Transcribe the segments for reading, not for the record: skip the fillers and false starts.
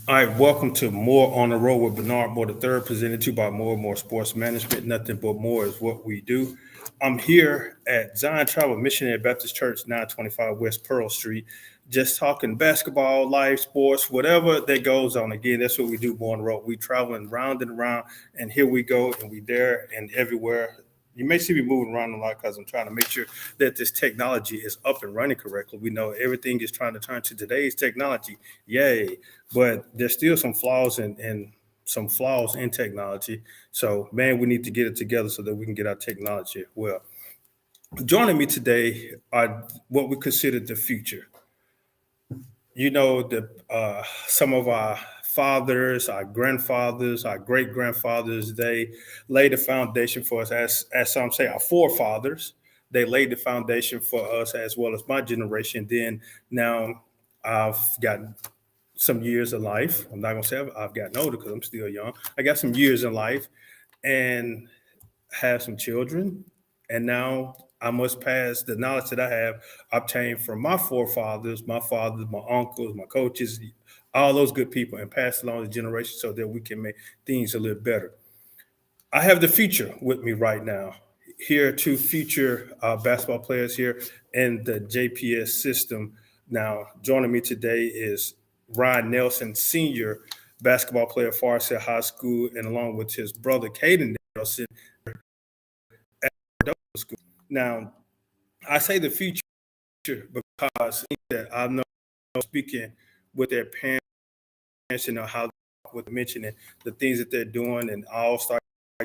All right, welcome to More on the Road with Bernard Moore III, presented to you by More and More Sports Management. Nothing but more is what we do. I'm here at Zion Travel Missionary Baptist Church, 925 West Pearl Street, just talking basketball, life, sports, whatever that goes on. Again, that's what we do, More on the Road. We traveling round and around, and here we go, and we there and everywhere. You may see me moving around a lot because I'm trying to make sure that this technology is up and running correctly. We know everything is trying to turn to today's technology. Yay. But there's still some flaws and some flaws in technology. So, man, we need to get it together so that we can get our technology well. Joining me today are what we consider the future. You know, some of our fathers, our grandfathers, our great grandfathers, they laid the foundation for us, as some say, our forefathers. They laid the foundation for us as well as my generation. Then now I've got some years of life. I'm not gonna say I've gotten older because I'm still young. I got some years in life and have some children, and now I must pass the knowledge that I have obtained from my forefathers, my fathers, my uncles, my coaches, all those good people, and pass it along to generations so that we can make things a little better. I have the future with me right now. Here are two future basketball players here in the JPS system. Now, joining me today is Ryan Nelson, senior basketball player at Farset High School, and along with his brother, Caden Nelson, at Cordova School. Now, I say the future because that I know speaking with their parents, you know, how with mentioning the things that they're doing and all-star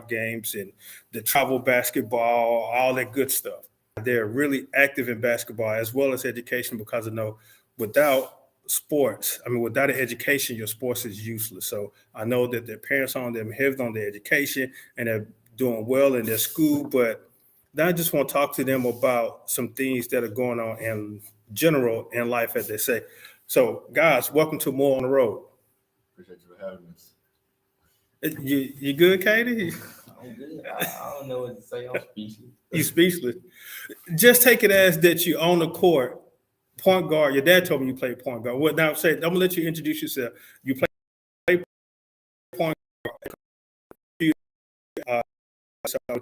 games and the travel basketball, all that good stuff. They're really active in basketball as well as education because I know without sports, I mean, without an education, your sports is useless. So I know that their parents are on them heavy on their education and they're doing well in their school. But now I just want to talk to them about some things that are going on in general in life, as they say. So, guys, welcome to More on the Road. Appreciate you for having us. You good, Katie? I'm good. I don't know what to say. I'm speechless. You speechless. Just take it as that you on the court, point guard. Your dad told me you played point guard. Well, now say I'm gonna let you introduce yourself. You play point guard with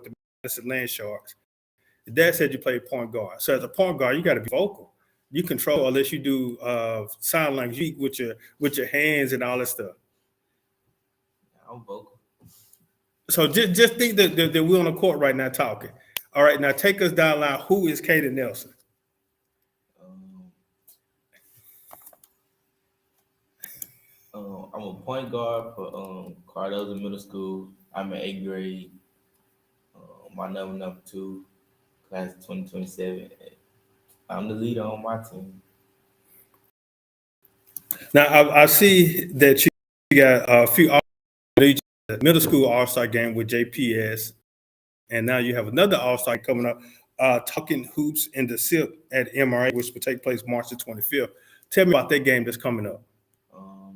the Madison Land Sharks. Your dad said you played point guard. So as a point guard, you got to be vocal. You control unless you do sign language with your hands and all that stuff. I'm vocal. So just think that we're on the court right now talking. All right, now take us down line. Who is Caden Nelson? I'm a point guard for Cardozo Middle School. I'm in 8th grade. My number 2, class of 2027. I'm the leader on my team. Now I see that you got a few middle school all-star game with JPS, and now you have another all-star coming up, Talking Hoops in the SIP at MRA, which will take place March the 25th. Tell me about that game that's coming up.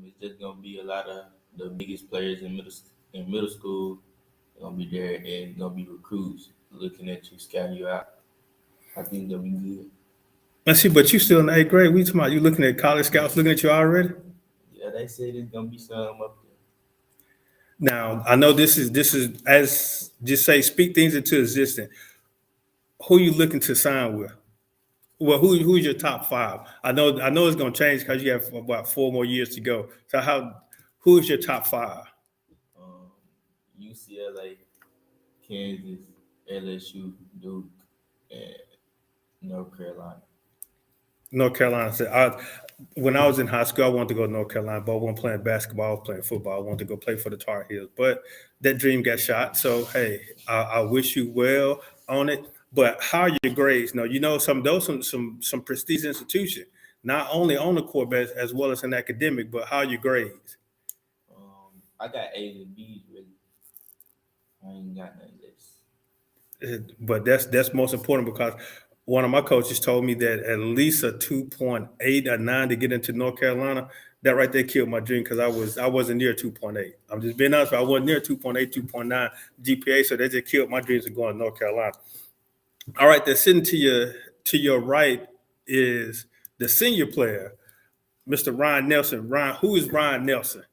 It's just gonna be a lot of the biggest players in middle school. They're gonna be there and gonna be recruits looking at you, scouting you out. I think they'll be good. Let's see, but you still in the 8th grade. We talking about you looking at college scouts looking at you already? Yeah, they said it's gonna be some up there. Now I know this is as just say speak things into existence. Who you looking to sign with? Well, who's your top 5? I know it's gonna change because you have about 4 more years to go. So who is your top 5? UCLA, Kansas, LSU, Duke, and North Carolina. North Carolina said, when I was in high school, I wanted to go to North Carolina, but I wasn't playing basketball, I was playing football. I wanted to go play for the Tar Heels, but that dream got shot. So, hey, I wish you well on it. But how are your grades? Now, you know, some prestigious institution, not only on the court, but as well as an academic, but how are your grades? I got A's and B's, really. I ain't got nothing less. But that's most important because one of my coaches told me that at least a 2.8 or 9 to get into North Carolina, that right there killed my dream because I wasn't near 2.8. I'm just being honest, I wasn't near 2.8, 2.9 GPA, so that just killed my dreams of going to North Carolina. All right, that's sitting to your right is the senior player, Mr. Ryan Nelson. Ryan, who is Ryan Nelson?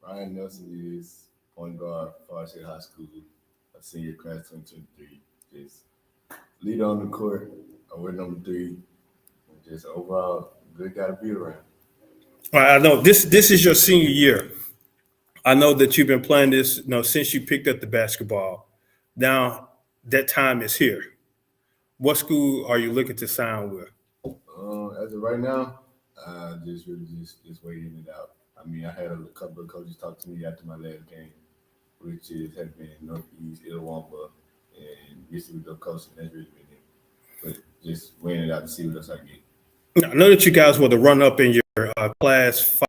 Ryan Nelson is point guard for Forest Hill High School, a senior class 2023. Just leader on the court, we're number 3. And just overall, good guy to be around. All right, I know this is your senior year. I know that you've been playing this, since you picked up the basketball. Now that time is here. What school are you looking to sign with? As of right now, just really just waiting it out. I mean, I had a couple of coaches talk to me after my last game, which has been Northeast, Itawamba, and Mississippi Gulf Coast, and that's really been it. But just waiting it out to see what else I get. I know that you guys were the run up in your class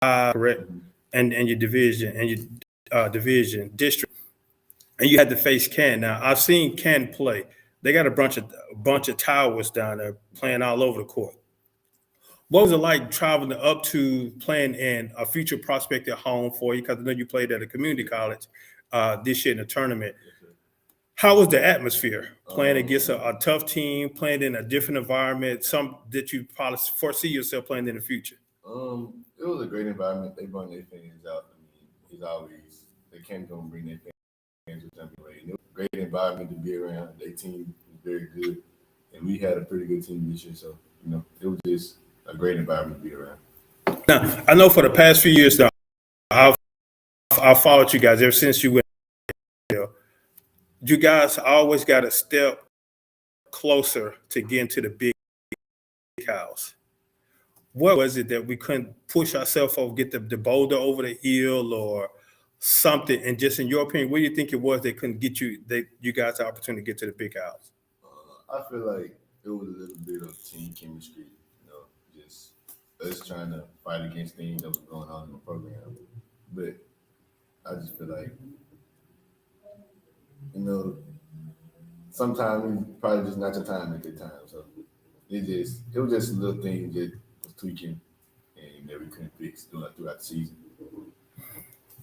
5, correct? Mhm. And your division division district, and you had to face Ken. Now I've seen Ken play. They got a bunch of towers down there playing all over the court. What was it like traveling up to playing in a future prospect at home for you? Because I know you played at a community college this year in the tournament. Yes, sir. How was the atmosphere playing against Um, a tough team, playing in a different environment, some that you probably foresee yourself playing in the future? It was a great environment. They brought their fans out. I mean, it's always they can't go and bring their fans with them anyway. And it was a great environment to be around. Their team was very good, and we had a pretty good team this year. So it was just a great environment to be around. Now, I know for the past few years now, I've followed you guys ever since you went there. You guys always got a step closer to getting to the big house. What was it that we couldn't push ourselves over, get the boulder over the hill or something? And just in your opinion, what do you think it was that couldn't get you guys the opportunity to get to the big house? I feel like it was a little bit of team chemistry. Just us trying to fight against things that was going on in the program. But I just feel like sometimes it's probably just not your time at that time. So it was just a little thing that was tweaking and that we couldn't fix throughout the season. All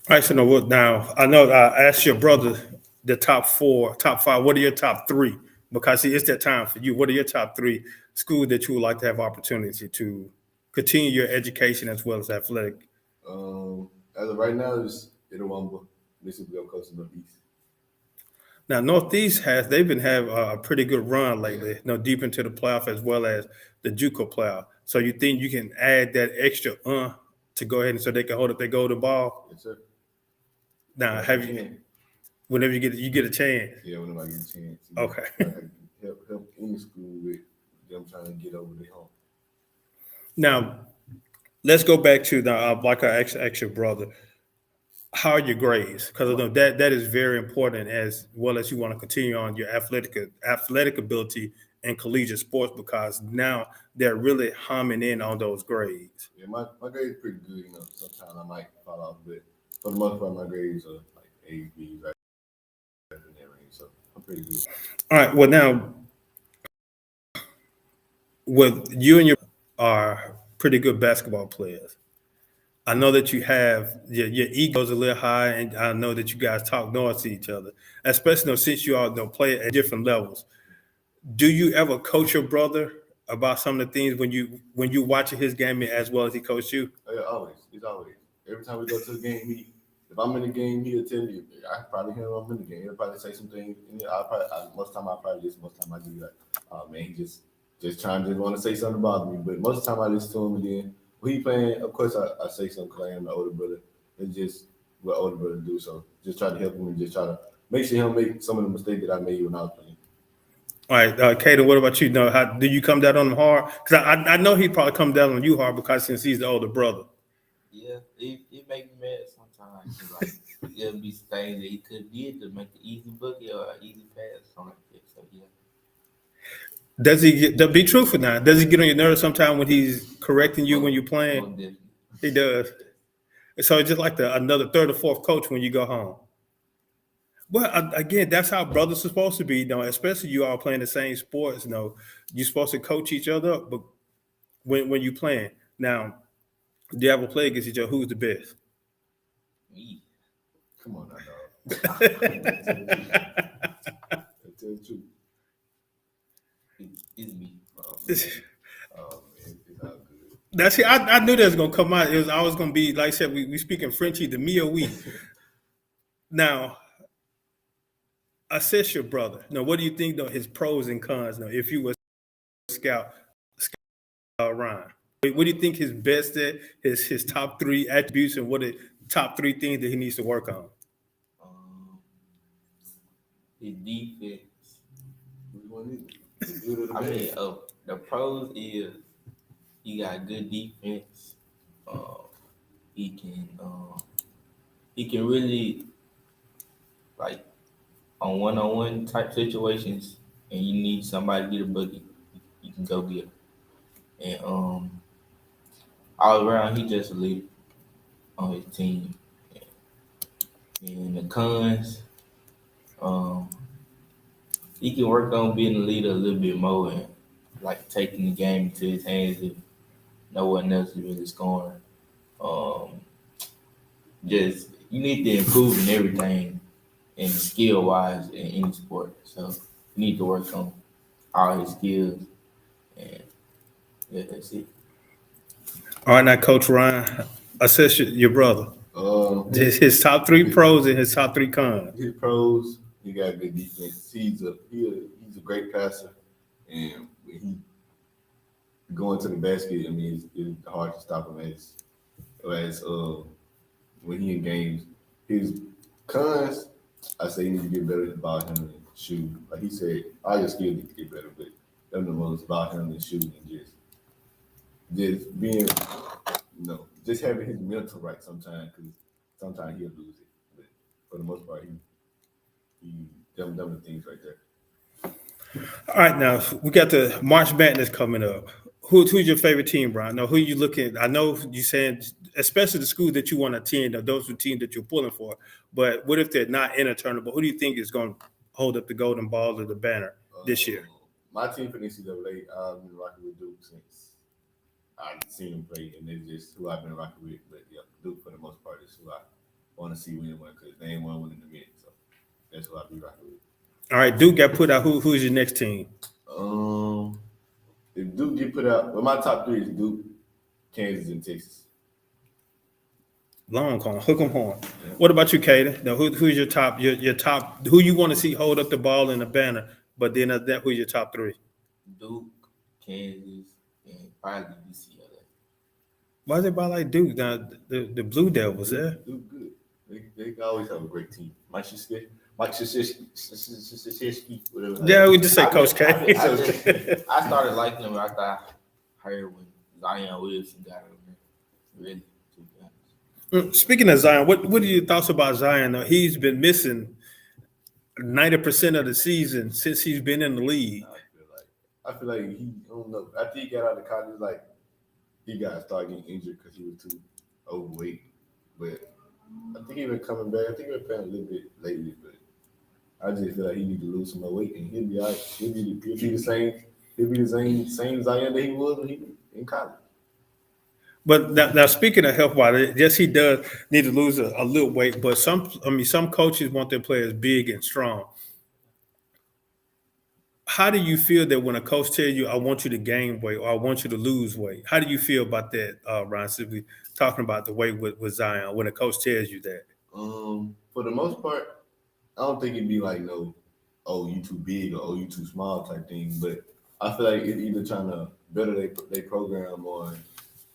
right, so now I know I asked your brother the top 5. What are your top 3? Because see, it's that time for you. What are your top 3 schools that you would like to have opportunity to continue your education as well as athletic? As of right now, it's Itawamba, Mississippi Gulf Coast, and Northeast. Now, Northeast they've been having a pretty good run lately, deep into the playoff as well as the JUCO playoff. So you think you can add that extra to go ahead and so they can hold up their golden ball? Yes, sir. Now, Yes, have we you, can. whenever you get a chance? Yeah, whenever I get a chance. Okay. I can help any school with them trying to get over their hump. Now, let's go back to like I asked your brother. How are your grades? Because I know that is very important as well as you want to continue on your athletic ability in collegiate sports because now they're really homing in on those grades. Yeah, my grades are pretty good. Sometimes I might fall off, but for the most part, my grades are like A's, B's, right in that range. So I'm pretty good. All right. Well, now, with you and your are pretty good basketball players. I know that you have your ego's a little high, and I know that you guys talk noise to each other, especially since you all play at different levels. Do you ever coach your brother about some of the things when you watching his game as well as he coached you? Oh, yeah, always. It's always. Every time we go to the game, if I'm in the game, he'll tell me. I probably hear him in the game. He'll probably say some things. And most time I just be like, oh man, he just trying to want to say something about me. But most of the time I listen to him, and then when he playing, of course I say something because I am the older brother. It's just what older brothers do. So just try to help him and just try to make sure he'll make some of the mistakes that I made when I was playing. All right, Kaden, what about you? How do you come down on him hard? Because I know he probably come down on you hard because since he's the older brother. Yeah, it make me mad sometimes. Like it'll be things that he could did to make the easy bucket or easy pass or something like that. So yeah. Does he be truthful now? Does he get on your nerves sometimes when he's correcting you when you're playing? Most definitely. He does. So it's just like another third or fourth coach when you go home. Well, again, that's how brothers are supposed to be, especially you all playing the same sports. You're supposed to coach each other up, but when you playing. Now, do you ever play against each other? Who's the best? Me. Come on now, dog. Tell the truth. It's me. Oh man, it's all good. That's it. I knew that was gonna come out. It was always gonna be like I said. We speaking French, either me or we. Now, assess your brother. Now, what do you think though his pros and cons? Now, if you were scout Ryan, what do you think his best at? His top three attributes and what the top three things that he needs to work on? Um, his defense. Which one is it? Good or the I bad? mean, the pros is he got good defense. Uh, he can really like on one type situations, and you need somebody to get a bucket, you can go get him. And all around, he just a leader on his team. And the cons, um, he can work on being a leader a little bit more and like taking the game into his hands if no one else is really scoring. Um, just you need to improve in everything and skill wise in any sport. So you need to work on all his skills and yeah, that's it. All right, now, Coach Ryan, assess your brother. His top three pros and his top three cons. His pros, he got good defense. He's a great passer, and when he going to the basket, I mean, it's hard to stop him as when he in games. His cons, I say he needs to get better at ball handling and shooting. Like he said, all your skills need to get better, but them the most ball handling, shooting, and just being, just having his mental right sometimes, because sometimes he'll lose it. But for the most part, he them the things right there. All right, now we got the March Madness coming up. Who's your favorite team, Brian? Now, who you looking? I know you saying, especially the schools that you want to attend, or those are teams that you're pulling for. But what if they're not in a tournament? Who do you think is going to hold up the golden ball or the banner this year? My team for NCAA, I've been rocking with Duke since I've seen them play, and they're just who I've been rocking with. But yeah, Duke for the most part is who I want to see win one, because they ain't won one in a minute. So that's who I be rocking with. All right, Duke got put out. Who's your next team? If Duke get put out, well, my top three is Duke, Kansas, and Texas. Longhorn, hook 'em horn. What about you, Kaden? Now, who's your top? Your top? Who you want to see hold up the ball in the banner? But then that, who's your top three? Duke, Kansas, and probably UCLA. Why is everybody like Duke? Now, the Blue Devils, yeah? Duke good. They always have a great team. Mike Krzyzewski, whatever. Yeah, we just say Coach K. I started liking him after I heard when Zion Williamson got him. Really, to be honest. Speaking of Zion, what are your thoughts about Zion? Now, he's been missing 90% of the season since he's been in the league. I feel like he, I don't know. After he got out of college, like he got started getting injured because he was too overweight. But I think he been coming back. I think he been playing a little bit lately, but I just feel like he need to lose some more weight, and he'll be all right. He'll be the same. He'll be the same Zion that he was when he was in college. But now speaking of health wise, yes, he does need to lose a little weight. But some coaches want their players big and strong. How do you feel that when a coach tells you, "I want you to gain weight" or "I want you to lose weight"? How do you feel about that, Ryan? Simply talking about the weight with Zion when a coach tells you that. For the most part, I don't think it'd be like no, oh, you too big or oh, you too small type thing. But I feel like it's either trying to better their program or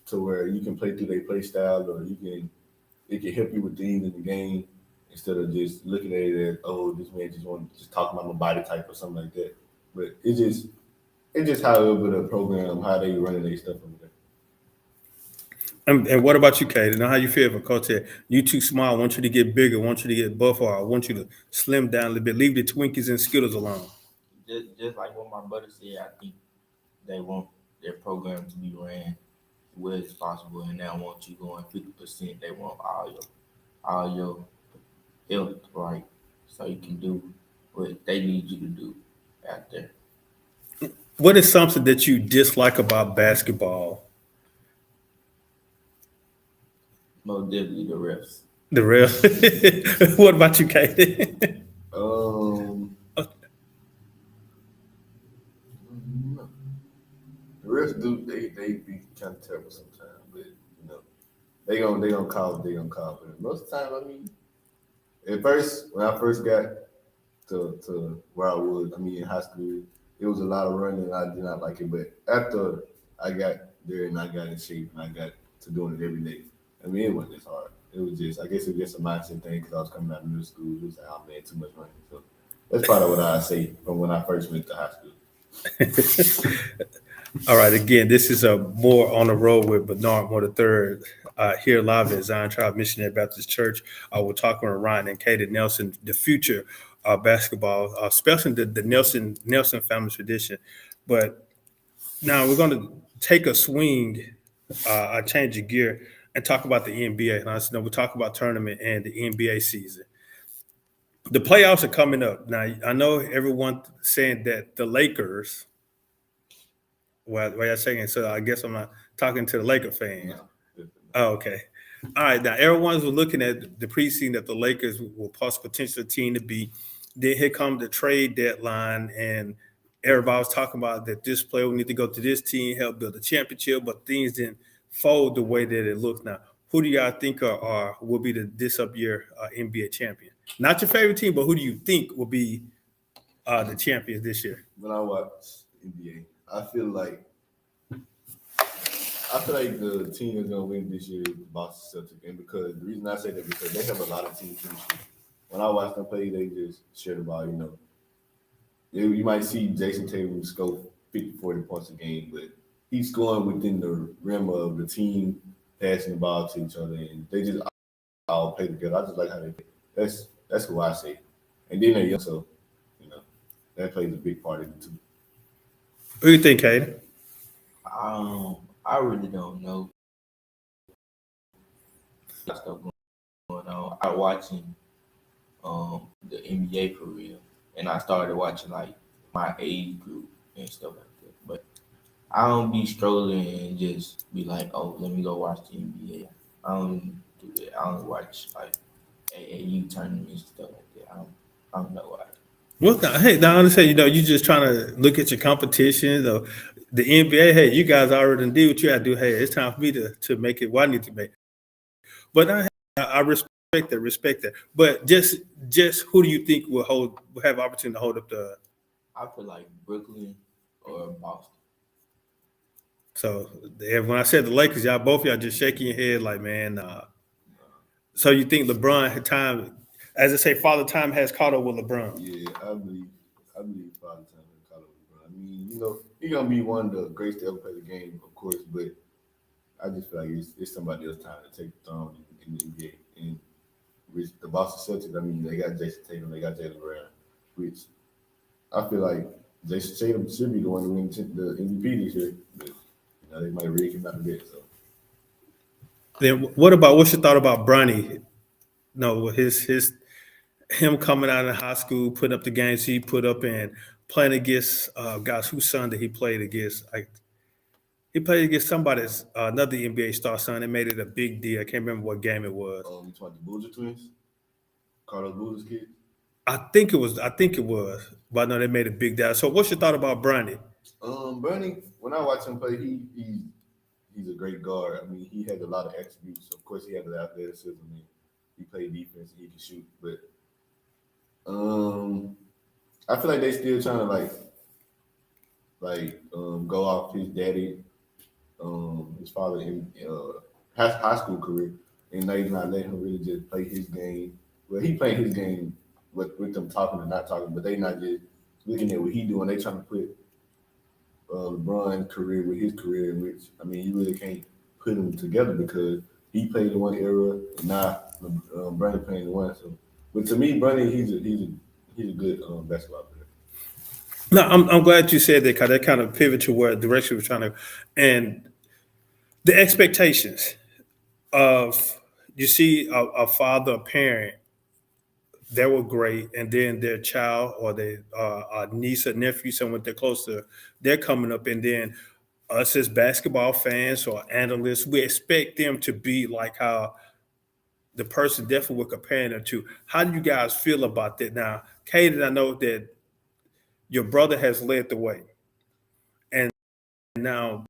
to where you can play through their play style, or it can help you with things in the game instead of just looking at it as, oh, this man just want to just talk about my body type or something like that. But it's just however the program, how they running their stuff over there. And what about you, Kate? How you feel if a coach said, "You too small, I want you to get bigger, I want you to get buffer, I want you to slim down a little bit, leave the Twinkies and Skittles alone"? Just like what my brother said, I think they want their program to be ran as well as possible, and they don't want you going 50%. They want all your health right, so you can do what they need you to do out there. What is something that you dislike about basketball? Most definitely the refs. The real. What about you, Kate? The rest do they be kind of terrible sometimes, but they gonna call what they gonna call. But most of the time, I mean, at first when I first got to where I was, I mean, in high school, it was a lot of running, and I did not like it. But after I got there and I got in shape and I got to doing it every day, I mean, it wasn't as hard. It was just, I guess it was just a mindset thing because I was coming out of middle school. It was like, oh man, too much running. So that's probably what I say from when I first went to high school. All right, again, this is a More on the Road with Bernard Moore III, here live at Zion Tribe Missionary Baptist Church. We're talking with Ryan and Katie Nelson, the future basketball, especially the Nelson family tradition. But now we're going to take a swing, a change of gear, and talk about the NBA. Now, we'll talk about tournament and the NBA season. The playoffs are coming up. Now, I know everyone saying that the Lakers. Well, you're saying, so I guess I'm not talking to the Laker fans. No. Oh, okay. All right. Now, everyone's looking at the preseason that the Lakers will potential team to be. Then here comes the trade deadline, and everybody was talking about that this player will need to go to this team, help build a championship, but things didn't fold the way that it looks now. Who do y'all think will be this up year NBA champion? Not your favorite team, but who do you think will be the champions this year? When I watch NBA, I feel like the team that's gonna win this year is the Boston Celtics, and because the reason I say that because they have a lot of team chemistry. When I watch them play, they just share the ball. You might see Jason Tatum score 50, 40 points a game, but he's scoring within the rim of the team passing the ball to each other, and they just all play together. I just like how they play. That's who I say. And then they're young, so that plays a big part in it too. What do you think, Katie? I really don't know. Stuff going on. I watching the NBA for real, and I started watching like my age group and stuff like that. But I don't be strolling and just be like, oh, let me go watch the NBA. I don't do that. I don't watch like AAU tournaments and stuff like that. I don't know why. Well, now I understand, you just trying to look at your competition. Or the NBA, hey, you guys already did what you got to do. Hey, it's time for me to make it what I need to make. But I respect that. But just who do you think will have opportunity to hold up the? I feel like Brooklyn or Boston. So when I said the Lakers, both y'all just shaking your head like, man. So you think LeBron time, as I say, Father Time has caught up with LeBron? Yeah, I believe Father Time has caught up with LeBron. I mean, he's gonna be one of the greats to ever play the game, of course, but I just feel like it's somebody else's time to take the throne in the NBA. And with the Boston Celtics, I mean, they got Jason Tatum, they got Jaylen Brown, which I feel like Jason Tatum should be the one to win the MVP this year, but they might rig him out of bed. So then what's your thought about Bronny? No, him coming out of high school, putting up the games he put up and playing against guys whose son did he played against? He played against somebody's another NBA star son. They made it a big deal. I can't remember what game it was. You talking about the Boozer twins? Carlos Boozer's kid? I think it was, but I know they made a big deal. So what's your thought about Bronny? Bronny, when I watch him play, he's a great guard. I mean, he had a lot of attributes. Of course, he had the athleticism and he played defense and he can shoot. But I feel like they still trying to go off his daddy, his father in high school career, and they're not letting him really just play his game. Well, he playing his game with them talking and not talking, but they not just looking at what he doing. They trying to put LeBron's career with his career, in which I mean, you really can't put them together because he played in one era and now Bronny playing in one. So, but to me, Bronny, he's a good basketball player. No, I'm glad you said that because that kind of pivot to where direction we're trying to, and the expectations of you see a father, a parent, they were great, and then their child or their niece or nephew, someone they're close to, they're coming up, and then us as basketball fans or analysts, we expect them to be like how the person definitely we're comparing them to. How do you guys feel about that? Now, Kaden, I know that your brother has led the way, and now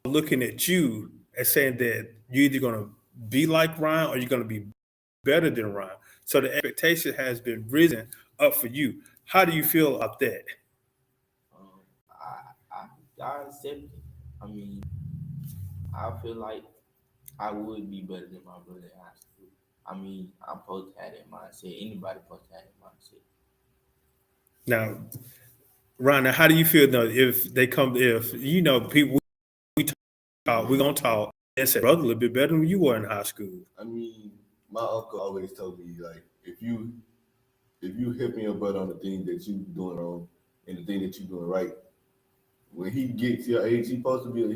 looking at you and saying that you're either going to be like Ryan or you're going to be better than Ryan. So the expectation has been risen up for you. How do you feel about that? Um, I accept it. I mean, I feel like I would be better than my brother in high school. I mean, I'm supposed to have that mindset. Anybody supposed to have that mindset. Now, Ryan, how do you feel though if they come, if you know, people, we talk, we're going to talk and say, brother, a little bit better than you were in high school? I mean, my uncle always told me like if you helping your brother on the thing that you doing wrong and the thing that you doing right, when he gets your age, he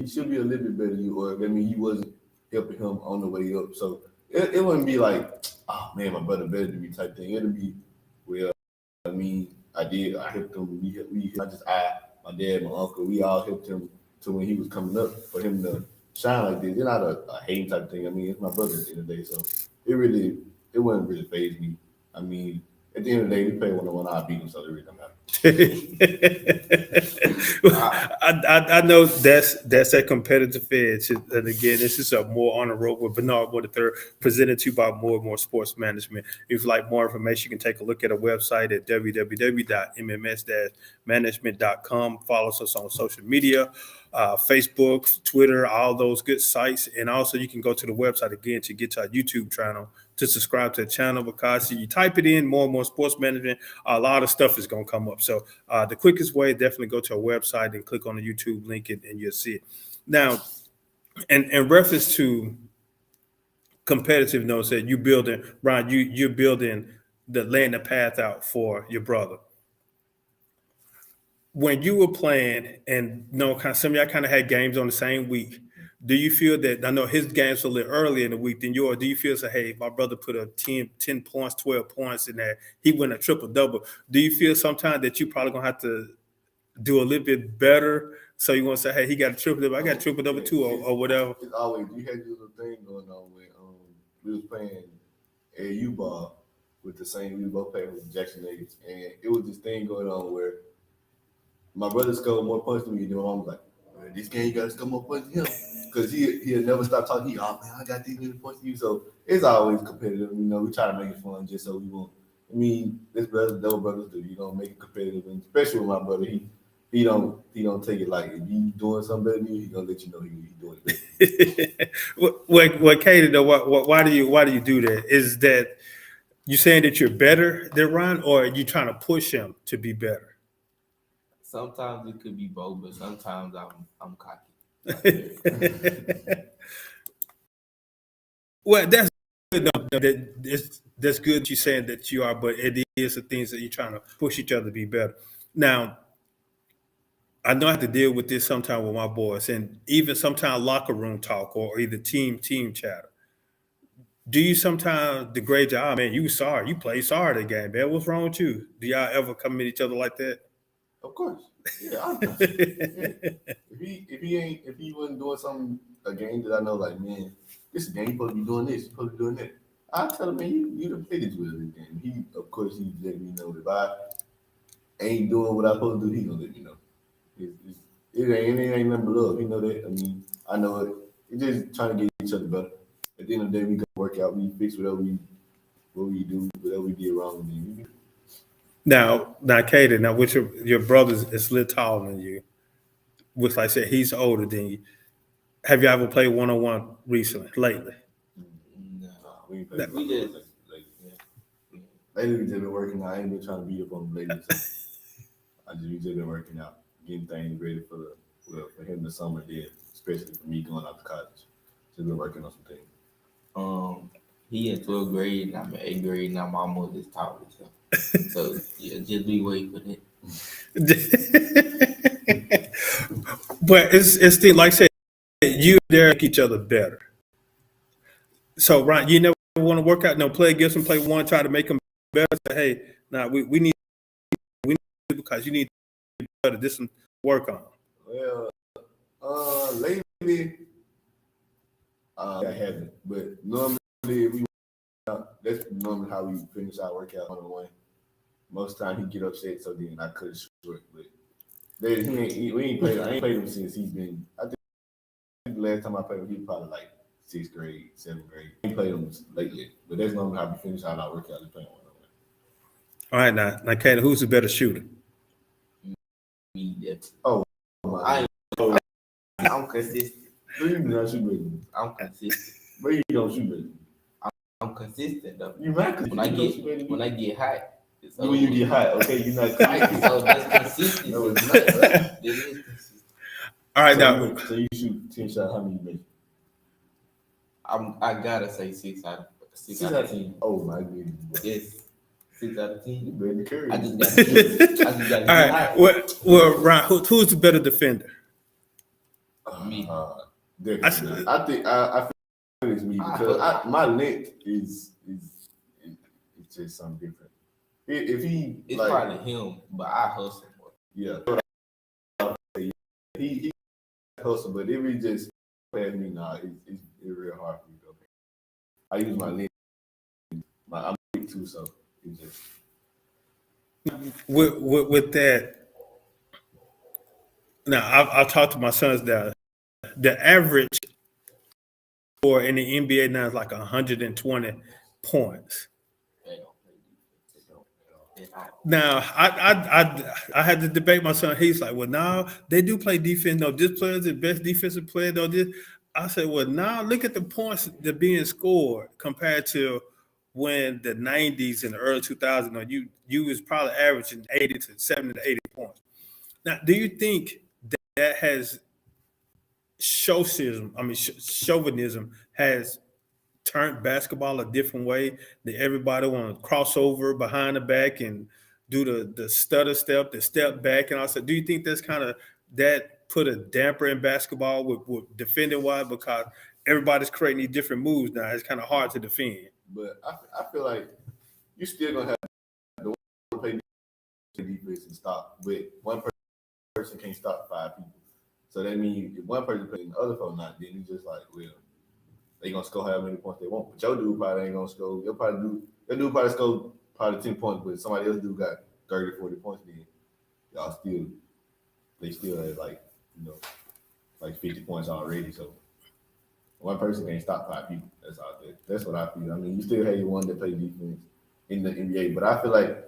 should be a little bit better than you, or I mean, you wasn't helping him on the way up. So it wouldn't be like, oh man, my brother better than me type thing. It'll be, well, I mean, I helped him. My dad, my uncle, we all helped him to when he was coming up for him to shine like this. It's not a hating type thing. I mean, it's my brother at the end of the day, so it wouldn't really faze me. I mean, at the end of the day, we play 1-on-1, I beat him, so it really don't matter. I know that's that competitive edge. And again, this is a More on the Road with Bernard Moore III, presented to you by More and More Sports Management. If you'd like more information, you can take a look at our website at www.mms-management.com. Follow us on social media, Facebook, Twitter, all those good sites. And also you can go to the website again to get to our YouTube channel to subscribe to the channel, because you type it in More and More Sports Management, a lot of stuff is going to come up. So the quickest way, definitely go to our website and click on the YouTube link and you'll see it. Now, in reference to competitive notes that you building, Ron, you're building laying the path out for your brother. When you were playing, and some of y'all kind of had games on the same week, do you feel that, I know his games were a little earlier in the week than yours, do you feel so, hey, my brother put a 10 points, 12 points in there, he went a triple-double. Do you feel sometimes that you probably going to have to do a little bit better? So you want to say, hey, he got a triple-double, I got a triple-double too, or whatever? It's always, you had this little thing going on when we was playing AU ball we both played with Jackson Natives, and it was this thing going on where my brother scored more points than me, and my mom was like, this game you got to score more points than him. Because he'll never stop talking. Oh man, I got these many points to you. So it's always competitive. We try to make it fun just so we won't. I mean, this double brothers do. You don't make it competitive, and especially with my brother, he don't take it like if you doing something better than you, he gonna let you know he doing it better. What Katie though? Why do you do that? Is that you saying that you're better than Ron, or are you trying to push him to be better? Sometimes it could be both, but sometimes I'm cocky. Well, that's good. That's good that you're saying that you are, but it is the things that you're trying to push each other to be better. Now, I know I have to deal with this sometimes with my boys, and even sometimes locker room talk or either team chatter. Do you sometimes degrade your, man, you played sorry that game, man. What's wrong with you? Do y'all ever come at each other like that? Of course. Yeah, yeah. If he wasn't doing something, a game that I know, like, man, this is a game, you supposed to be doing this, you supposed to be doing that. I tell him, man, you done played this with this game. He let me know if I ain't doing what I'm supposed to do, he gonna let me know. It ain't nothing but love. You know that. I mean, I know it. It's just trying to get each other better. At the end of the day, we gonna work out. We fix what we do, whatever we did wrong. Now, Kaden, with your brother is a little taller than you, which, like I said, he's older than you. Have you ever played 1-on-1 lately? No, we ain't played. We did. Lately, we just been working out. I ain't been trying to beat up on the ladies. We just been working out, getting things ready for him this summer, then, especially for me going out to college. Just been working on some things. He in 12th grade, and I'm in 8th grade, and I'm almost as tall as him. So yeah, just be waiting for that. But it's still, like I said, you there make each other better. So, Ryan, you never want to work out, play against them, play one, try to make them better. Say, hey, we need because you need to be better. This some work on. Well, lately, I haven't, but normally that's normally how we finish our workout 1-on-1. Most of the time he get upset, so then I cut it short. But I ain't played him since he's been. I think last time I played him, he was probably like 6th grade, 7th grade. He played him lately, but that's normally how we finish out our workout is playing one-on-one. All right, now, Kaden, who's the better shooter? Me, that's, Oh my God. I'm consistent. You do not shoot better. I'm consistent. But you don't shoot better. I'm consistent though. You right? When I get hot, it's when you get hot, okay, you're not. so that's consistent. No, it's not. Right? That is consistent. All right, So now, so you shoot 10 shots. How many you make? I gotta say 6 out of 6 out of 10. Oh my goodness. Yes, 6 out of 10. You better carry. I just got to get all right. Well, Ryan, who's the better defender? Me. Definitely. I think I feel it's me because my length is it's just something different. If he It's like, probably him, but I hustle more. yeah, he hustle, but if he just play me now, it's real hard for me though. I use my length. I'm big too, so it just. With that, now I've talked to my sons that the average score in the NBA now is like 120 points. They don't play defense. They don't. They're not. Now I had to debate my son. He's like, well, now they do play defense. No, this player is the best defensive player. No, this. I said, well, now look at the points that are being scored compared to when the 90s and the early 2000s. You was probably averaging 80 to 70 to 80 points. Now, do you think that has chauvinism has turned basketball a different way, that everybody want to cross over behind the back and do the stutter step, the step back, and also, do you think that's kind of that put a damper in basketball with defending wise, because everybody's creating these different moves now? It's kind of hard to defend. But I feel like you still gonna have the one to play defense and stop, but one person can't stop 5 people. So that means if one person playing the other folks not, then it's just like, well, they gonna score however many points they want. But your dude probably ain't gonna score. Your dude probably score probably 10 points, but somebody else dude got 30, 40 points. Then they still at like 50 points already. So one person can't stop 5 people. That's all. That's what I feel. I mean, you still have your one that play defense in the NBA, but I feel like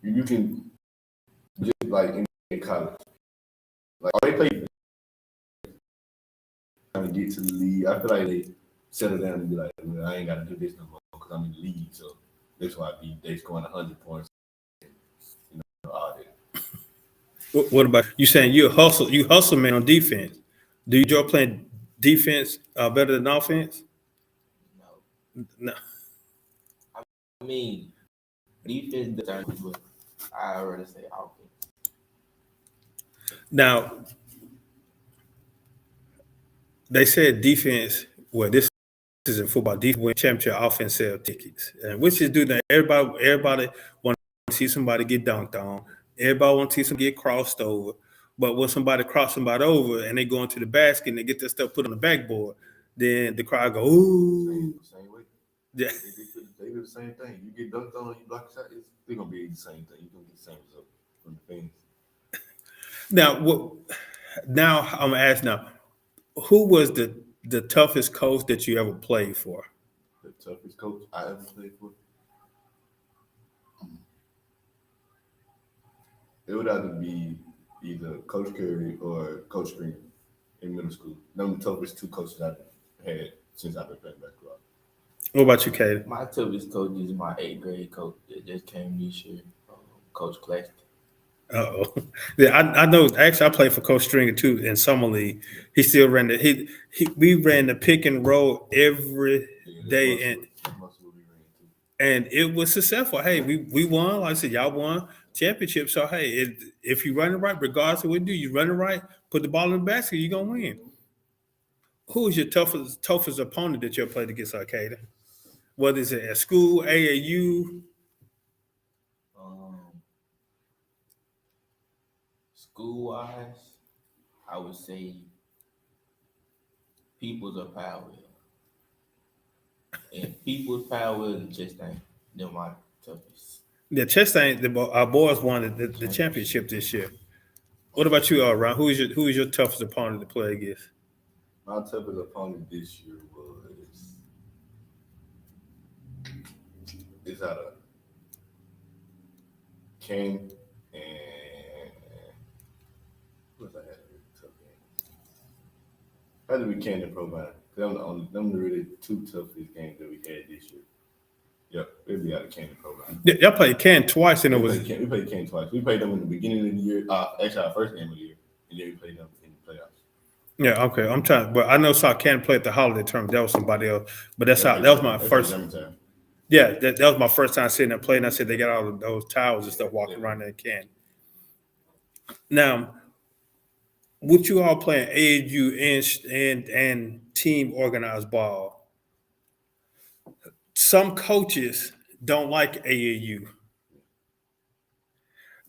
you can just like in college, like they play trying to get to the league. I feel like they settle down and be like, well, I ain't got to do this no more because I'm in the league. So that's why they scoring 100 points. All that. What about you saying you hustle man on defense? Do you enjoy playing defense better than offense? No. I mean, defense doesn't, but I already say offense. Now, they said defense. Well, this is in football. Defense win championship, offense sell tickets, and which is do that. Everybody want to see somebody get dunked on. Everybody want to see somebody get crossed over. But when somebody cross somebody over and they go into the basket and they get that stuff put on the backboard, then the crowd go, ooh. Same way. Yeah. They do the same thing. You get dunked on, you block the shot, they're going to be the same thing. You're going to get the same result from the fans. Now I'm going to ask now, who was the toughest coach that you ever played for? The toughest coach I ever played for? It would either be either Coach Curry or Coach Green in middle school. Them the toughest 2 coaches I've had since I've been playing basketball. What about you, Kaden? My toughest coach is my 8th grade coach that just came this year, Coach Claxton. Uh-oh. Yeah, I know. Actually, I played for Coach Stringer too in summer league. He still ran we ran the pick and roll every day, and it was successful. Hey, we won. Like I said, y'all won championship. So hey, if you run it right, regardless of what you do, you run it right, put the ball in the basket, you're gonna win. Who is your toughest opponent that you played against, Kaden? Whether it's at school, AAU? School-wise, I would say Peoples or Powell. And Peoples, Powell, and Chastain, they're my toughest. The Chastain, our boys won the championship this year. What about you, Ron? Who is your toughest opponent to play against? My toughest opponent this year was it's out of Ken and who was I had a really tough game? Had to be Ken and Provine. Them the really two toughest games that we had this year. Yep, it'd be out of Ken and Provine. Y'all played Ken twice, and it was We played Ken twice. We played them in the beginning of the year. Actually, our first game of the year, and then we played them in the playoffs. yeah. Okay, I'm trying, but I know saw Ken play at the holiday tournament. That was somebody else, but that was my first. Time. Yeah, that was my first time seeing them play, and I said they got all of those towels and stuff walking around there in Ken. Now, with you all playing AAU and team organized ball, some coaches don't like AAU.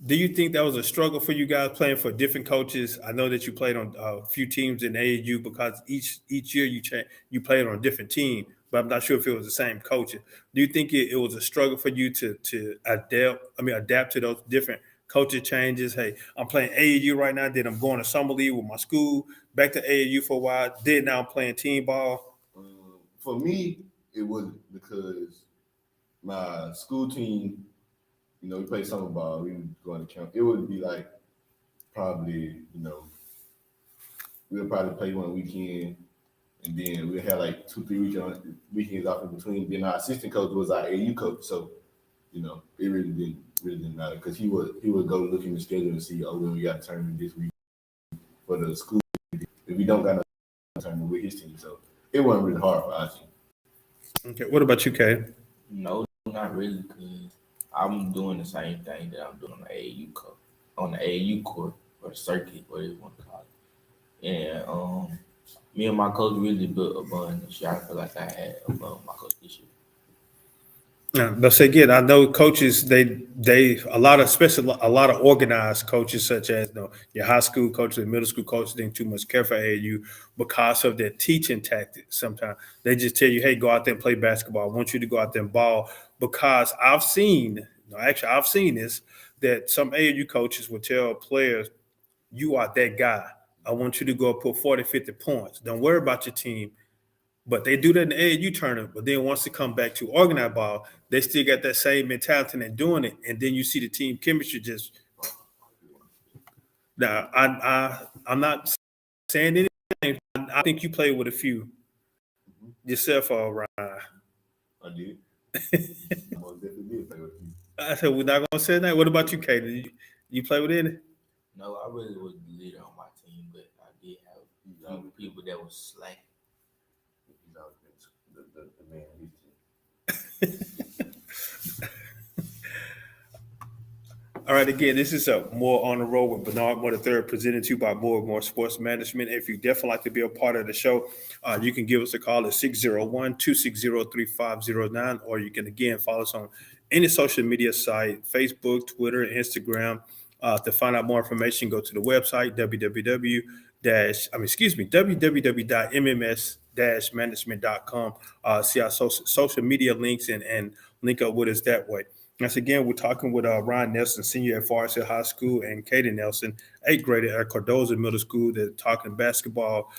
Do you think that was a struggle for you guys playing for different coaches? I know that you played on a few teams in AAU because each year you played on a different team, but I'm not sure if it was the same coach. Do you think it was a struggle for you to adapt to those different coaching changes? Hey, I'm playing AAU right now, then I'm going to summer league with my school, back to AAU for a while, then now I'm playing team ball. For me, it wasn't because my school team, we played summer ball. We would go to camp. It would be like probably, we would probably play one weekend, and then we had like 2-3 weekends off in between. Then our assistant coach was our AU coach, so it really didn't matter because he would go look in the schedule and see, when we got a tournament this week for the school. If we don't got a tournament with his team, so it wasn't really hard for our team. Okay, what about you, Kay? No, not really, because I'm doing the same thing that I'm doing on the AAU court or the circuit, whatever you want to call it. And me and my coach really built a bond this year. I feel like I had a bond with my coach this year. Yeah, but say again, I know coaches. They a lot of organized coaches, such as your high school coaches and middle school coaches, didn't too much care for AAU because of their teaching tactics. Sometimes they just tell you, "Hey, go out there and play basketball. I want you to go out there and ball." Because I've seen this, that some AAU coaches will tell players, "You are that guy. I want you to go put 40, 50 points. Don't worry about your team." But they do that in the AAU tournament. But then once they come back to organized ball, they still got that same mentality and they're doing it. And then you see the team chemistry just. Now, I'm not saying anything. I think you played with a few yourself, Ryan. I did. I most definitely did play with a few. I said we're not gonna say that. What about you, Katie? You play with any? No, I really was the leader on my team, but I did have people that was slack. He's always been the man of his team. All right, again, this is a More on the Road with Bernard Moore III, presented to you by More and More Sports Management. If you definitely like to be a part of the show, you can give us a call at 601-260-3509, or you can, again, follow us on any social media site, Facebook, Twitter, Instagram. To find out more information, go to the website, www.mms-management.com. See our social media links and link up with us that way. Once again, we're talking with Ryan Nelson, senior at Forest Hill High School, and Katie Nelson, 8th grader at Cardozo Middle School. They're talking basketball.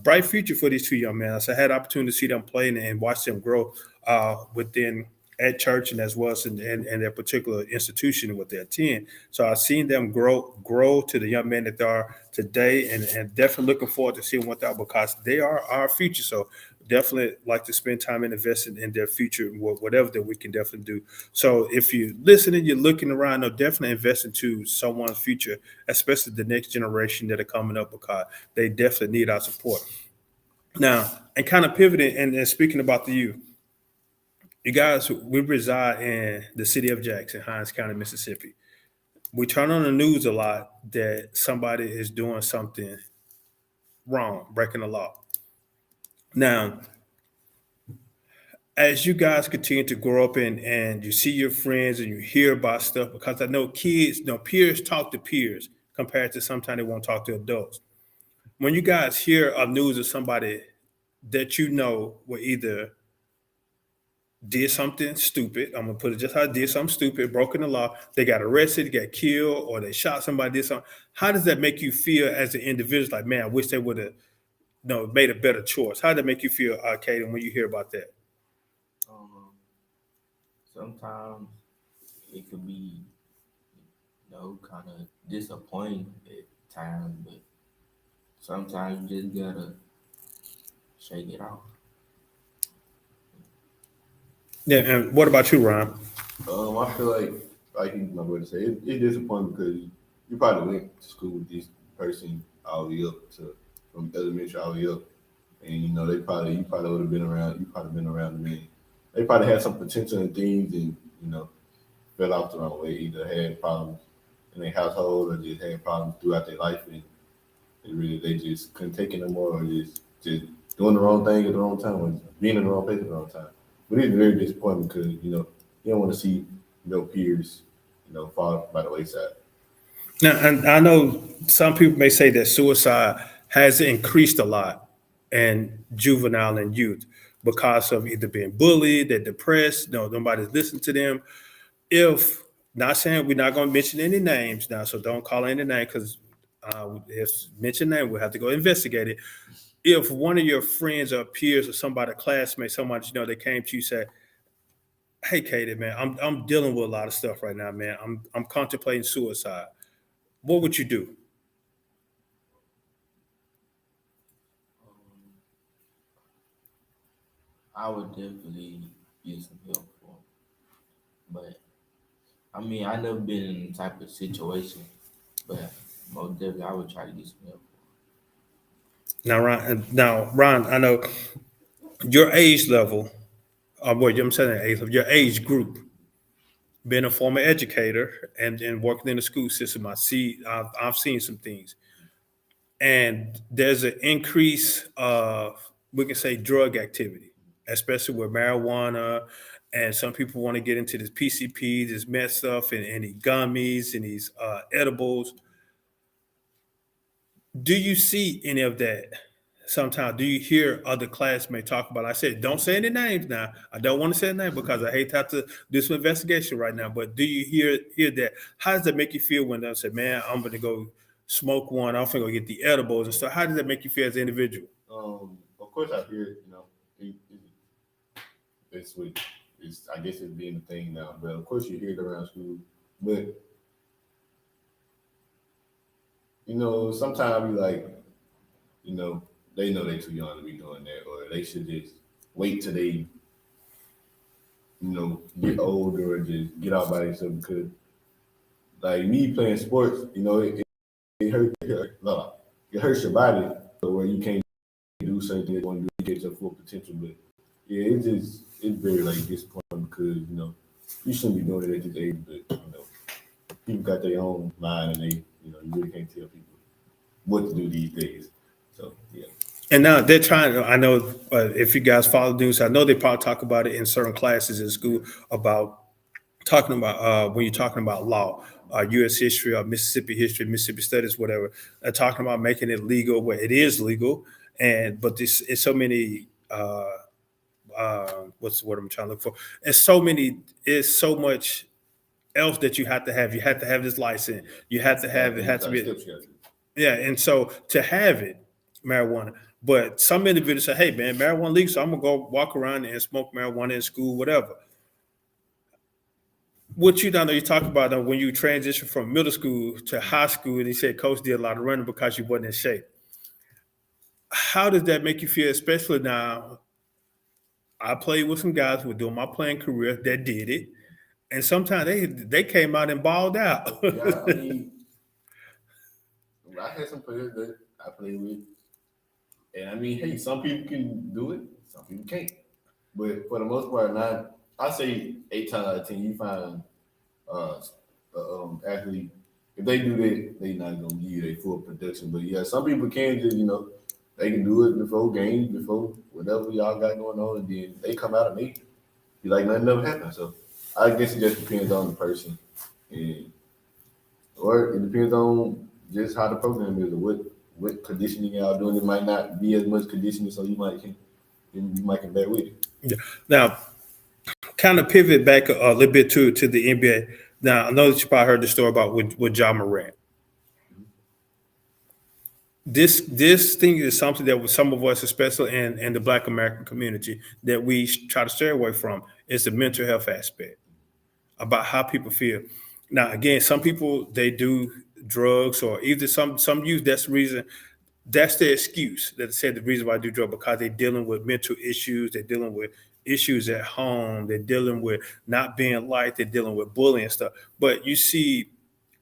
Bright future for these two young men. So I had the opportunity to see them play and watch them grow within at church and as well as in their particular institution with their team. So I've seen them grow to the young men that they are today, and definitely looking forward to seeing what they are because they are our future. So definitely like to spend time and investing in their future, whatever that we can definitely do. So if you're listening, you're looking around, definitely invest into someone's future, especially the next generation that are coming up because they definitely need our support. Now, and kind of pivoting and speaking about the youth, you guys, we reside in the city of Jackson, Hinds County, Mississippi. We turn on the news a lot that somebody is doing something wrong, breaking the law. Now, as you guys continue to grow up and you see your friends and you hear about stuff, because I know kids, peers talk to peers compared to sometimes they won't talk to adults. When you guys hear a news of somebody that were either did something stupid, I'm gonna put it just how did something stupid, broken the law, they got arrested, got killed, or they shot somebody, did something. How does that make you feel as an individual? Like, man, I wish they would have made a better choice? How did that make you feel, Kaden, when you hear about that? Um, Sometimes it could be, kind of disappointing at times, but sometimes you just gotta shake it off. Yeah, and what about you, Ryan? I feel like my brother said, it's disappointing because you probably went to school with this person all the way up to from elementary all the way up, and you probably would have been around. You probably been around them. They probably had some potential in things, and fell off the wrong way. Either had problems in their household, or just had problems throughout their life, and they just couldn't take it no more, or just doing the wrong thing at the wrong time, or being in the wrong place at the wrong time. But it's very disappointing because you don't want to see peers fall by the wayside. Now, and I know some people may say that suicide has increased a lot in juvenile and youth because of either being bullied, they're depressed, nobody's listening to them. If not saying we're not going to mention any names now, so don't call any name because if mention name, we'll have to go investigate it. If one of your friends or peers or somebody, classmate, somebody they came to you say, "Hey, Katie, man, I'm dealing with a lot of stuff right now, man. I'm contemplating suicide." What would you do? Um, I would definitely get some help for 'em. But I mean, I never been in the type of situation, but most definitely I would try to get some help. Ron, I know your age level, I'm saying age level, your age group, being a former educator and working in the school system, I've seen some things, and there's an increase of, we can say, drug activity, especially with marijuana, and some people want to get into this PCP, this meth stuff, and these gummies and these edibles. Do you see any of that? Sometimes, do you hear other classmates talk about? I said, don't say any names now. I don't want to say a name because I hate to have to do some investigation right now. But do you hear that? How does that make you feel when they say, "Man, I'm going to go smoke one. I'm going to go get the edibles and stuff"? How does that make you feel as an individual? Of course, I hear it's what I guess it's being a thing now. But of course, you hear it around school. But sometimes you like, they know they're too young to be doing that, or they should just wait till they, get older or just get out by themselves. Because, like me playing sports, it hurts your body where you can't do something you want to do to get your full potential. But yeah, it's very like disappointing because you shouldn't be doing it at this age, but people got their own mind and they you really can't tell people what to do these days. So yeah. And now they're trying to, I know if you guys follow news, I know they probably talk about it in certain classes in school about talking about when you're talking about law, U.S. history or Mississippi history, Mississippi studies, whatever. They're talking about making it legal where it is legal, but this is so many. What's the word I'm trying to look for? It's so much else that you have to have. You have to have this license. You have to have it. Has to be. Yeah, and so to have it, marijuana. But some individuals say, "Hey, man, marijuana legal, so I'm gonna go walk around and smoke marijuana in school, whatever." What you done? You talk about when you transition from middle school to high school, and he said coach did a lot of running because you wasn't in shape. How does that make you feel? Especially now, I played with some guys who were doing my playing career that did it, and sometimes they came out and balled out. Yeah, I mean, I had some players that I played with, and I mean, hey, some people can do it, some people can't. But for the most part, I say 8 times out of 10, you find athlete. If they do that, they not gonna give you their full production. But yeah, some people can just they can do it before games, before whatever y'all got going on, and then they come out and they be like nothing ever happened. So I guess it just depends on the person, or it depends on just how the program is, or what conditioning y'all doing. It might not be as much conditioning, so you might can bear with it. Yeah. Now, kind of pivot back a little bit to the NBA. Now, I know that you probably heard the story about with Ja Morant. this thing is something that with some of us, especially in the Black American community, that we try to stay away from. Is the mental health aspect about how people feel. Now, again, some people they do drugs or either some use that's the reason that's the excuse that said the reason why I do drugs because they're dealing with mental issues, they're dealing with issues at home, they're dealing with not being liked, they're dealing with bullying and stuff. But you see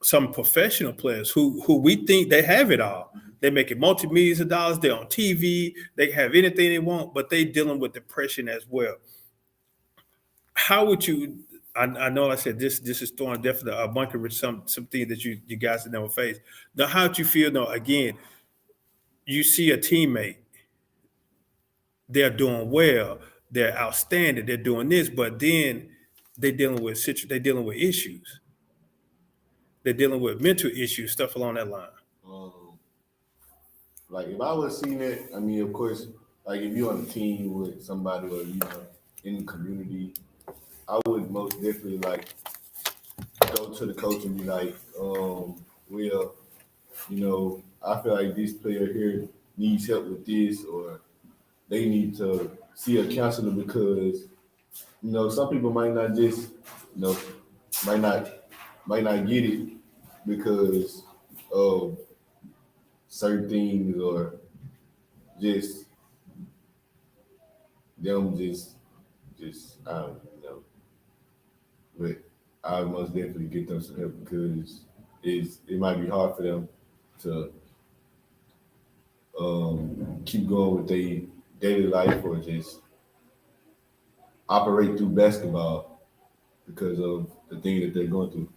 some professional players who we think they have it all. They're making multi-millions of dollars, they're on TV, they can have anything they want, but they dealing with depression as well. How would you I know I said this is throwing definitely a bunker with some things that you guys have never faced. Now how would you feel though again, you see a teammate, they're doing well, they're outstanding, they're doing this, but then they're dealing with issues. They're dealing with mental issues, stuff along that line. Um, like if I would have seen it, I mean, of course, like if you're on a team with somebody or in the community, I would most definitely like go to the coach and be like, well, I feel like this player here needs help with this, or they need to see a counselor because some people might not just you know might not get it because of certain things or just them just I don't know. But I would most definitely get them some help because it might be hard for them to keep going with their daily life or just operate through basketball because of the thing that they're going through.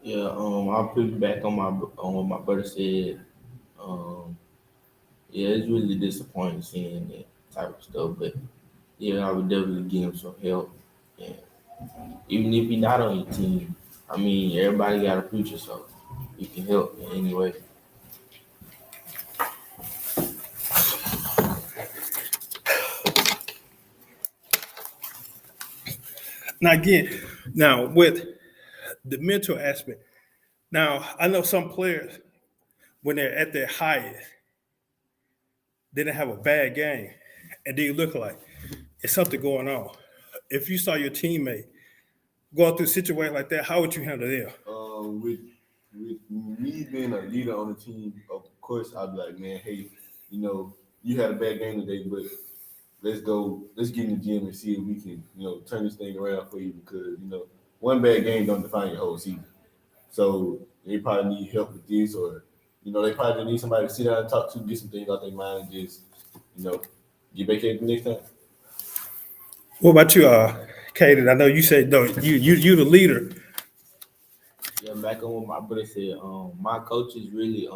Yeah, I'll piggyback on what my brother said. Um, yeah, it's really disappointing seeing that type of stuff, but yeah, I would definitely give him some help. And even if he's not on your team, I mean, everybody got a future, so you can help in any way. Now again, now with the mental aspect, now I know some players when they're at their highest, they didn't have a bad game, and they look like it's something going on. If you saw your teammate going through a situation like that, how would you handle them? With me being a leader on the team, of course I'd be like, man, hey, you had a bad game today, but let's get in the gym and see if we can, turn this thing around for you because, one bad game don't define your whole season. So they probably need help with this or, they probably need somebody to sit down and talk to, get some things out their mind and just, get back at the next time. What about you, Kaden? I know you said no. You the leader. Yeah, back on what my brother said, my coaches really,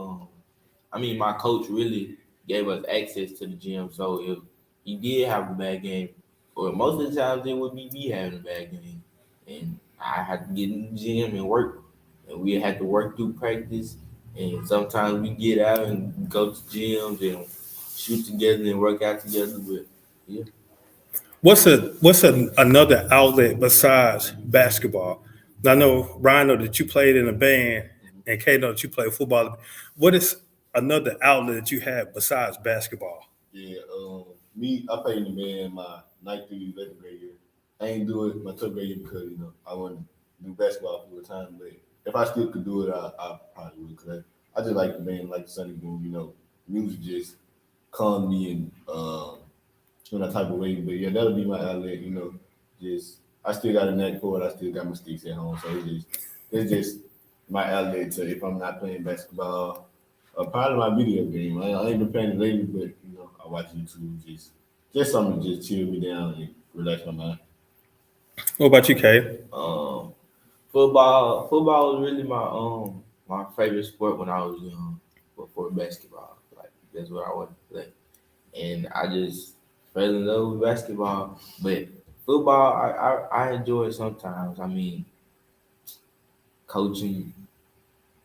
my coach really gave us access to the gym. So if he did have a bad game, or most of the times it would be me having a bad game, and I had to get in the gym and work, and we had to work through practice, and sometimes we get out and go to gyms and shoot together and work out together. But yeah, What's another outlet besides basketball? I know Ryan know that you played in a band, and Kay know that you played football. What is another outlet that you have besides basketball? Yeah, I played in the band my 9th through 11th grade year. I ain't do it my 12th grade year because, I wanted to do basketball full time. But if I still could do it, I probably would because I just like the band, like the Sunday Boom, music just calmed me and in that type of way. But yeah, that'll be my outlet, just I still got a knack for it. I still got my sticks at home. So it's just my outlet to if I'm not playing basketball. Part of my video game. I ain't been playing it lately, but I watch YouTube. Just something to just chill me down and relax my mind. What about you, Kay? football was really my favorite sport when I was young. Before basketball, like that's what I wanted to play, and I just fell in love with basketball. But football, I enjoy it sometimes. I mean, coaching,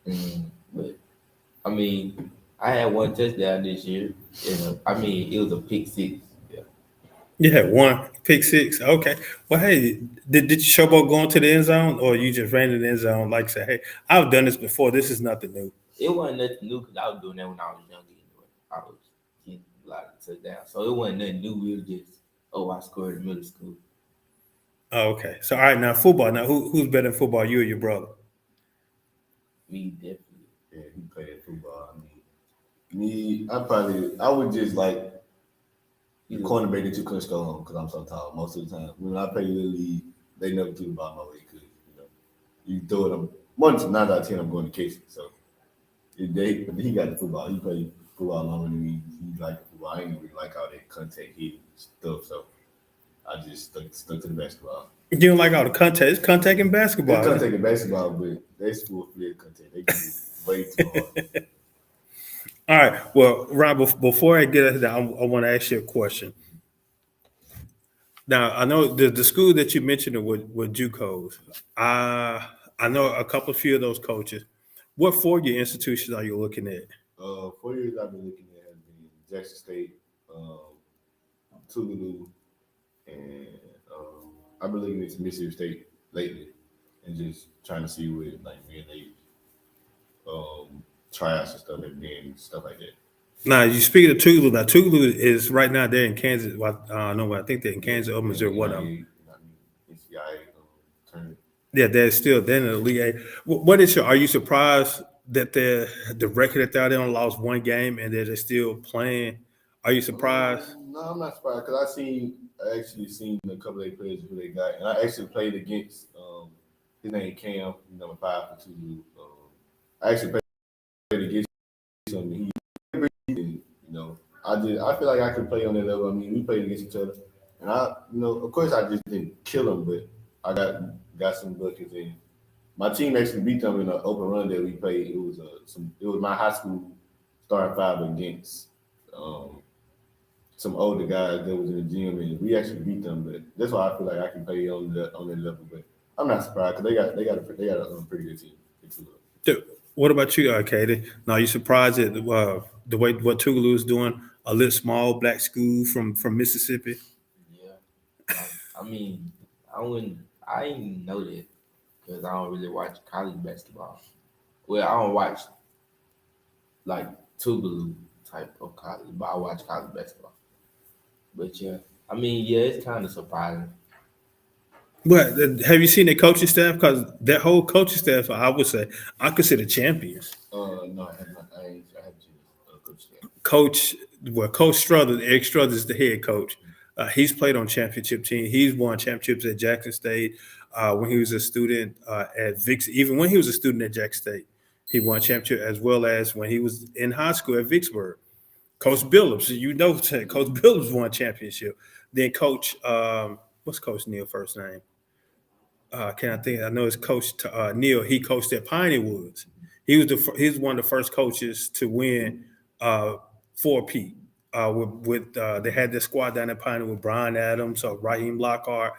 but I mean, I had one touchdown this year. It was a pick six. Yeah. You had one pick six. Okay. Well, hey, did you showboat going to the end zone, or you just ran in the end zone? Like say, hey, I've done this before. This is nothing new. it wasn't nothing new because I was doing that when I was younger anyway. I was getting a lot of took down. So it wasn't nothing new. We was just, I scored in middle school. Oh, okay. So all right, now football. Now who's better in football, you or your brother? Me, definitely. Yeah, he played football. I mean, I would just like the cornerback that you couldn't score on because I'm so tall most of the time. When I played Little League, they never threw the ball my way because, you throw it, once 9 out of 10, I'm going to catch it. So he got the football. He played football longer than me. He liked the football. I didn't really like all that contact hitting stuff. So I just stuck to the basketball. You don't like all the contact. It's contact in basketball. They contact in basketball, but that's full fledged contact. They can do way too hard. All right. Well, Ron, before I get into that, I want to ask you a question. Now, I know the school that you mentioned were JUCOs. I know a few of those coaches. What four-year institutions are you looking at? 4 years I've been looking at has been Jackson State, Tougaloo, and I've been looking at Mississippi State lately, and just trying to see what like me and they tryouts and stuff have been, stuff like that. Now, you speak of Tougaloo. Now, Tougaloo is right now they're in Kansas. Well, I think they're in Kansas or Missouri. One of them. NCAA tournament. Yeah, they're in the League A. What is are you surprised that the record that they're on lost one game and that they're still playing? Are you surprised? No, I'm not surprised because I actually seen a couple of players who they got, and I actually played against his name Cam, number 5 for Tougaloo. I actually played against him. I feel like I could play on that level. I mean, we played against each other, and of course, I just didn't kill him, but I got some buckets in. My team actually beat them in an open run that we played. It was my high school starting 5 against some older guys that was in the gym, and we actually beat them. But that's why I feel like I can play on that level. But I'm not surprised because they got a pretty good team. Dude, what about you, Katie? Now, are you surprised at the way what Tougaloo is doing? A little small black school from Mississippi. Yeah, I mean, I didn't know that because I don't really watch college basketball. Well, I don't watch like Tougaloo type of college, but I watch college basketball. But yeah, I mean, yeah, it's kind of surprising. But have you seen their coaching staff? Because that whole coaching staff, I would say, I consider champions. No, I have not. I haven't seen Coach Struthers, Eric Struthers is the head coach. He's played on championship team. He's won championships at Jackson State when he was a student at Vicks. Even when he was a student at Jackson State, he won championship as well as when he was in high school at Vicksburg. Coach Billups, Coach Billups won championship. Then Coach, what's Coach Neal's first name? Can I think? I know it's Coach Neal. He coached at Piney Woods. He was one of the first coaches to win 4P. They had this squad down at Piney with Brian Adams, Raheem Lockhart,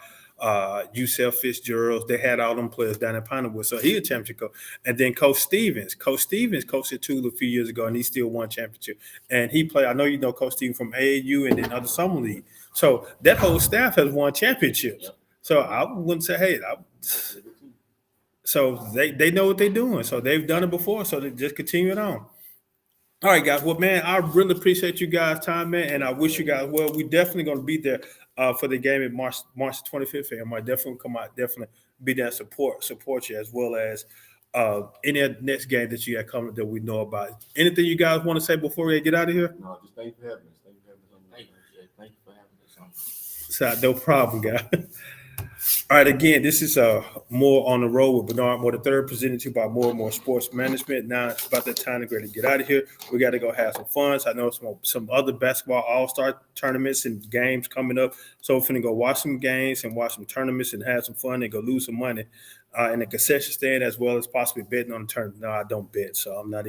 Yusef Fitzgerald. They had all them players down at Piney Woods. So he's a championship coach. And then Coach Stevens. Coach Stevens coached at Tougaloo a few years ago, and he still won championship. And he played. I know you know Coach Stevens from AAU and then other summer league. So that whole staff has won championships. Yep. So I wouldn't say, hey, so they know what they're doing. So they've done it before. So they just continue it on. All right, guys. Well, man, I really appreciate you guys' time, man, and I wish you guys well. We're definitely going to be there for the game at March 25th. And I might definitely come out, definitely be there and support you as well as any next game that you got coming that we know about. Anything you guys want to say before we get out of here? No, just thank you for having us. Thank you for having us. So, no problem, guys. All right, again, this is More on the Road with Bernard Moore III, presented to you by More and More Sports Management. Now it's about that time to get out of here. We got to go have some fun. So I know some other basketball all-star tournaments and games coming up. So we're finna go watch some games and watch some tournaments and have some fun and go lose some money in the concession stand as well as possibly betting on the tournament. No, I don't bet, so I'm not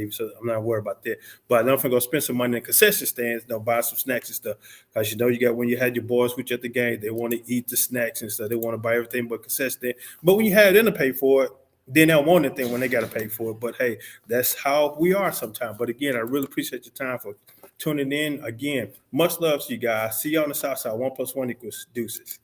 worried about that. But I'm finna go spend some money in the concession stands, buy some snacks and stuff. Because you got when you had your boys with you at the game, they want to eat the snacks and stuff. They want to buy everything but concession stand. But when you have them to pay for it, then they don't want anything when they got to pay for it. But hey, that's how we are sometimes. But again, I really appreciate your time for tuning in. Again, much love to you guys. See you on the south side. 1+1 = deuces.